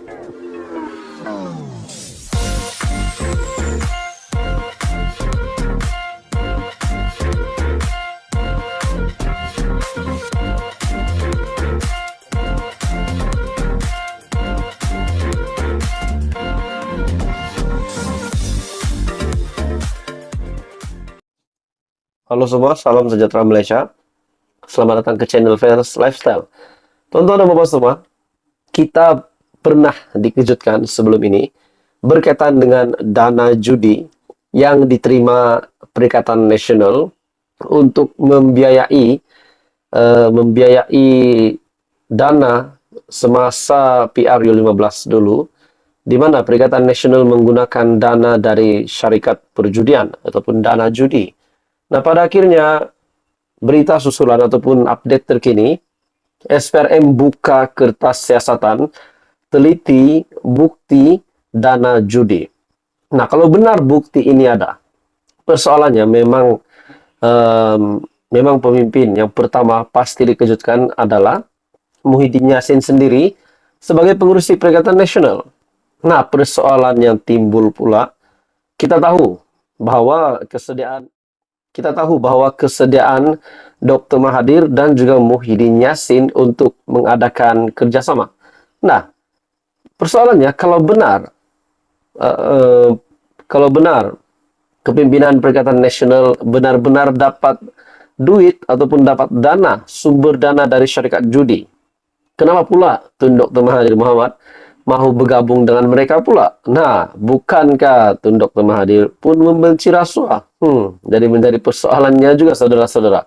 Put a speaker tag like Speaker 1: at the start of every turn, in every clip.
Speaker 1: Halo semua, salam sejahtera Malaysia. Selamat datang ke channel Fairs Lifestyle. Tuan-tuan dan bapak semua, kita pernah dikejutkan sebelum ini berkaitan dengan dana judi yang diterima Perikatan Nasional untuk membiayai dana semasa PRU15 dulu, di mana Perikatan Nasional menggunakan dana dari syarikat perjudian ataupun dana judi. Nah, pada akhirnya berita susulan ataupun update terkini, SPRM buka kertas siasatan, teliti bukti dana judi. Nah, kalau benar bukti ini ada, persoalannya memang pemimpin yang pertama pasti dikejutkan adalah Muhyiddin Yassin sendiri sebagai pengurusi Perikatan Nasional. Nah, persoalan yang timbul pula, kita tahu bahwa kesediaan Dr. Mahathir dan juga Muhyiddin Yassin untuk mengadakan kerjasama. Nah, persoalannya kalau benar kepimpinan Perikatan Nasional benar-benar dapat duit ataupun dapat dana, sumber dana dari syarikat judi, kenapa pula Tun Dr. Mahathir Mohamad mahu bergabung dengan mereka pula? Nah, bukankah Tun Dr. Mahathir pun membenci rasuah? Jadi menjadi persoalannya juga, saudara-saudara.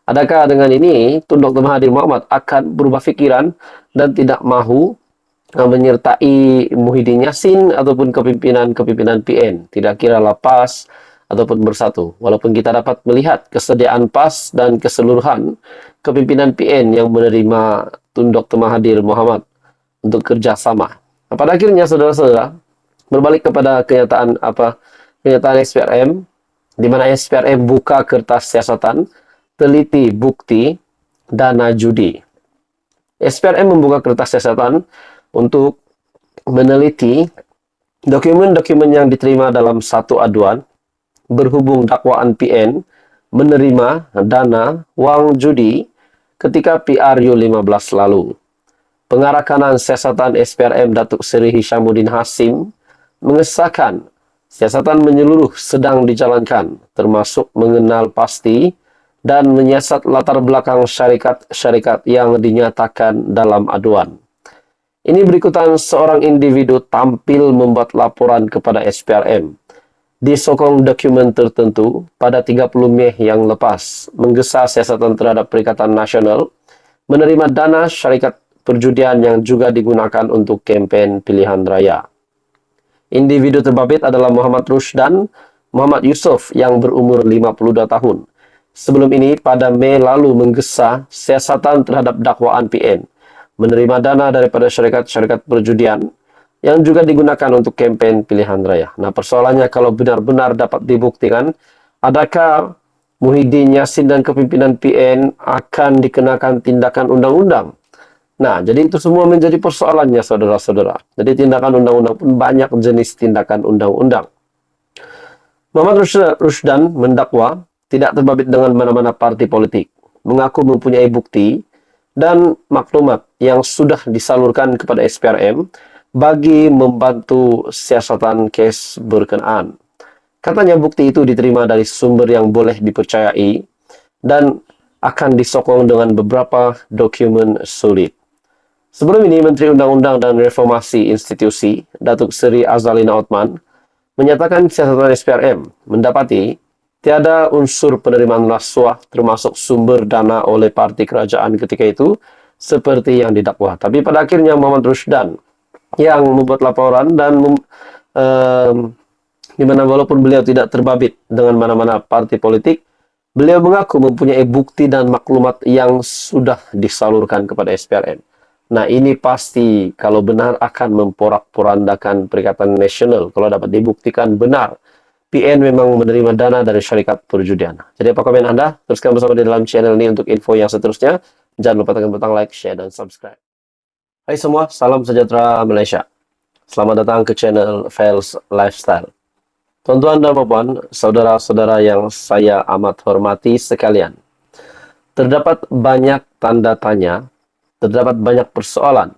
Speaker 1: Adakah dengan ini Tun Dr. Mahathir Mohamad akan berubah fikiran dan tidak mahu menyertai Muhyiddin Yassin ataupun kepimpinan PN? Tidak kira PAS ataupun Bersatu. Walaupun kita dapat melihat kesediaan PAS dan keseluruhan kepimpinan PN yang menerima Tun Dr. Mahathir Mohamad untuk kerjasama. Nah, pada akhirnya, saudara-saudara, berbalik kepada kenyataan SPRM, di mana SPRM buka kertas siasatan, teliti bukti dana judi. SPRM membuka kertas siasatan untuk meneliti dokumen-dokumen yang diterima dalam satu aduan berhubung dakwaan PN menerima dana wang judi ketika PRU 15 lalu. Pengarah kanan siasatan SPRM Datuk Seri Hishamuddin Hashim mengesahkan siasatan menyeluruh sedang dijalankan, termasuk mengenal pasti dan menyiasat latar belakang syarikat-syarikat yang dinyatakan dalam aduan. Ini berikutan seorang individu tampil membuat laporan kepada SPRM disokong dokumen tertentu pada 30 Mei yang lepas, menggesa siasatan terhadap Perikatan Nasional menerima dana syarikat perjudian yang juga digunakan untuk kempen pilihan raya. Individu terbabit adalah Muhammad Rusdan Muhammad Yusof yang berumur 52 tahun. Sebelum ini, pada Mei lalu menggesa siasatan terhadap dakwaan PN, menerima dana daripada syarikat-syarikat perjudian yang juga digunakan untuk kempen pilihan raya. Nah, persoalannya kalau benar-benar dapat dibuktikan, adakah Muhyiddin Yassin dan kepimpinan PN akan dikenakan tindakan undang-undang? Nah, jadi itu semua menjadi persoalannya, saudara-saudara. Jadi tindakan undang-undang pun banyak jenis tindakan undang-undang. Muhammad Rusdan mendakwa tidak terbabit dengan mana-mana parti politik, mengaku mempunyai bukti dan maklumat yang sudah disalurkan kepada SPRM bagi membantu siasatan kes berkenaan. Katanya bukti itu diterima dari sumber yang boleh dipercayai dan akan disokong dengan beberapa dokumen sulit. Sebelum ini, Menteri Undang-Undang dan Reformasi Institusi, Datuk Seri Azalina Othman, menyatakan siasatan SPRM mendapati tiada unsur penerimaan rasuah termasuk sumber dana oleh parti kerajaan ketika itu seperti yang didakwa. Tapi pada akhirnya Muhammad Rusdan yang membuat laporan dan di mana walaupun beliau tidak terbabit dengan mana-mana parti politik, beliau mengaku mempunyai bukti dan maklumat yang sudah disalurkan kepada SPRM. Nah, ini pasti kalau benar akan memporak-porandakan Perikatan Nasional kalau dapat dibuktikan benar PN memang menerima dana dari syarikat perjudian. Jadi apa komen Anda? Teruskan bersama di dalam channel ini untuk info yang seterusnya. Jangan lupa tekan butang like, share, dan subscribe. Hai semua, salam sejahtera Malaysia. Selamat datang ke channel Fails Lifestyle. Tuan-tuan dan puan, saudara-saudara yang saya amat hormati sekalian. Terdapat banyak tanda tanya, terdapat banyak persoalan.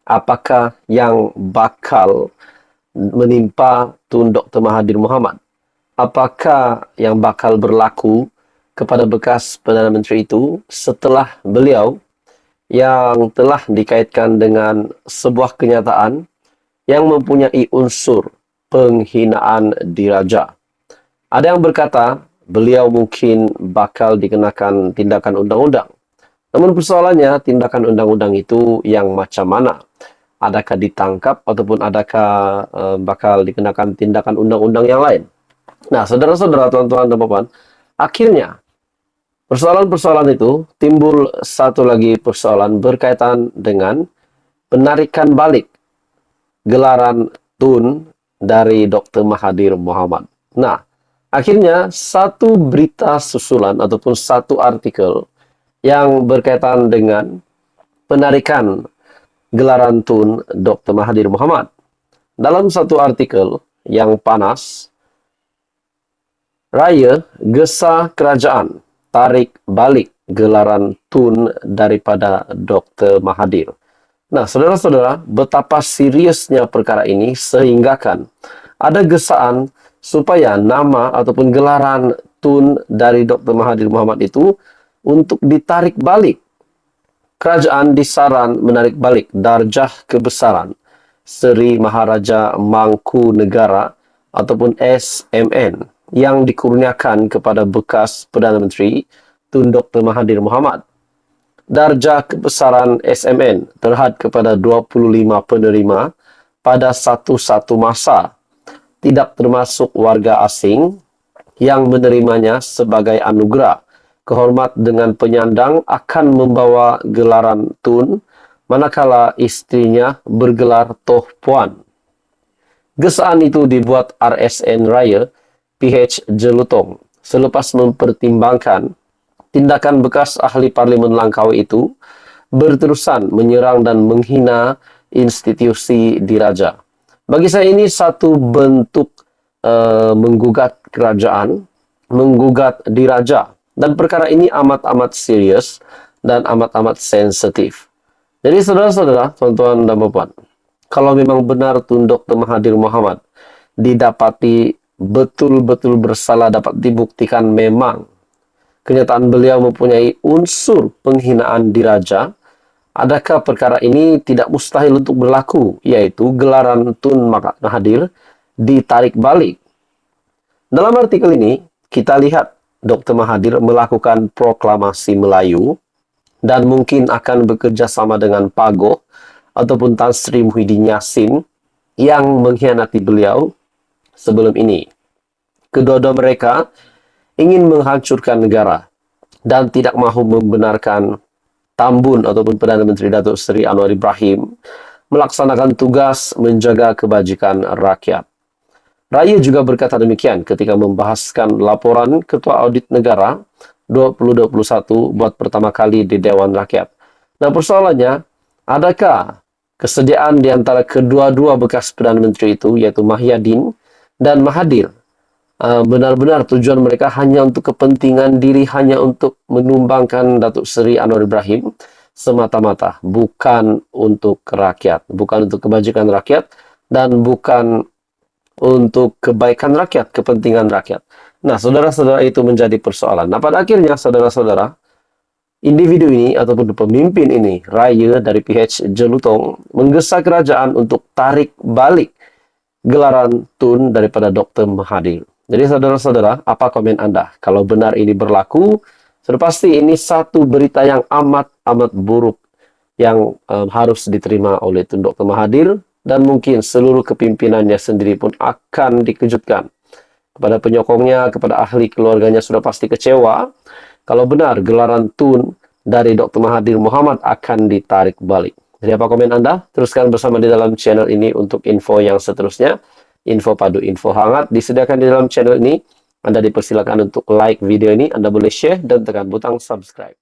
Speaker 1: Apakah yang bakal menimpa Tun Dr. Mahathir Mohamad? Apakah yang bakal berlaku kepada bekas Perdana Menteri itu setelah beliau yang telah dikaitkan dengan sebuah kenyataan yang mempunyai unsur penghinaan diraja. Ada yang berkata beliau mungkin bakal dikenakan tindakan undang-undang. Namun persoalannya, tindakan undang-undang itu yang macam mana? Adakah ditangkap ataupun adakah bakal dikenakan tindakan undang-undang yang lain? Nah, saudara-saudara, tuan-tuan dan puan, akhirnya persoalan-persoalan itu timbul satu lagi persoalan berkaitan dengan penarikan balik gelaran Tun dari Dr. Mahathir Mohamad. Nah, akhirnya satu berita susulan ataupun satu artikel yang berkaitan dengan penarikan gelaran Tun Dr. Mahathir Mohamad. Dalam satu artikel yang panas, Raya Gesa Kerajaan tarik balik gelaran Tun daripada Dr. Mahathir. Nah, saudara-saudara, betapa seriusnya perkara ini sehinggakan ada gesaan supaya nama ataupun gelaran Tun dari Dr. Mahathir Mohamad itu untuk ditarik balik. Kerajaan disaran menarik balik darjah kebesaran Seri Maharaja Mangkunegara ataupun SMN yang dikurniakan kepada bekas Perdana Menteri Tun Dr. Mahathir Mohamad. Darjah kebesaran SMN terhad kepada 25 penerima pada satu-satu masa, tidak termasuk warga asing yang menerimanya sebagai anugerah. Kehormat dengan penyandang akan membawa gelaran Tun manakala istrinya bergelar Toh Puan. Gesaan itu dibuat RSN Raya PH Jelutong selepas mempertimbangkan tindakan bekas ahli Parlimen Langkawi itu berterusan menyerang dan menghina institusi diraja. Bagi saya ini satu bentuk menggugat kerajaan, menggugat diraja, dan perkara ini amat-amat serius dan amat-amat sensitif. Jadi saudara-saudara, tuan-tuan dan puan, kalau memang benar Tun Dr. Mahathir Mohamad didapati betul-betul bersalah, dapat dibuktikan memang kenyataan beliau mempunyai unsur penghinaan diraja, adakah perkara ini tidak mustahil untuk berlaku, yaitu gelaran Tun Mahathir ditarik balik. Dalam artikel ini, kita lihat Dr. Mahathir melakukan proklamasi Melayu dan mungkin akan bekerja sama dengan Pagoh ataupun Tan Sri Muhyiddin Yassin yang mengkhianati beliau sebelum ini. Kedua-dua mereka ingin menghancurkan negara dan tidak mahu membenarkan Tambun ataupun Perdana Menteri Datuk Seri Anwar Ibrahim melaksanakan tugas menjaga kebajikan rakyat. Raya juga berkata demikian ketika membahaskan laporan Ketua Audit Negara 2021 buat pertama kali di Dewan Rakyat. Nah, persoalannya, adakah kesediaan di antara kedua-dua bekas Perdana Menteri itu, yaitu Mahyadin dan Mahathir, benar-benar tujuan mereka hanya untuk kepentingan diri, hanya untuk menumbangkan Datuk Seri Anwar Ibrahim semata-mata, bukan untuk rakyat, bukan untuk kebajikan rakyat, dan bukan untuk kebaikan rakyat, kepentingan rakyat. Nah, saudara-saudara, itu menjadi persoalan. Nah, pada akhirnya, saudara-saudara, individu ini ataupun pemimpin ini, Raya dari PH Jelutong, menggesa kerajaan untuk tarik balik gelaran Tun daripada Dr. Mahathir. Jadi saudara-saudara, apa komen Anda? Kalau benar ini berlaku, sudah pasti ini satu berita yang amat-amat buruk yang harus diterima oleh Tun Dr. Mahathir, dan mungkin seluruh kepimpinannya sendiri pun akan dikejutkan. Kepada penyokongnya, kepada ahli keluarganya sudah pasti kecewa kalau benar gelaran Tun dari Dr. Mahathir Mohamad akan ditarik balik. Jadi apa komen Anda? Teruskan bersama di dalam channel ini untuk info yang seterusnya. Info padu, info hangat disediakan di dalam channel ini. Anda dipersilakan untuk like video ini, Anda boleh share dan tekan butang subscribe.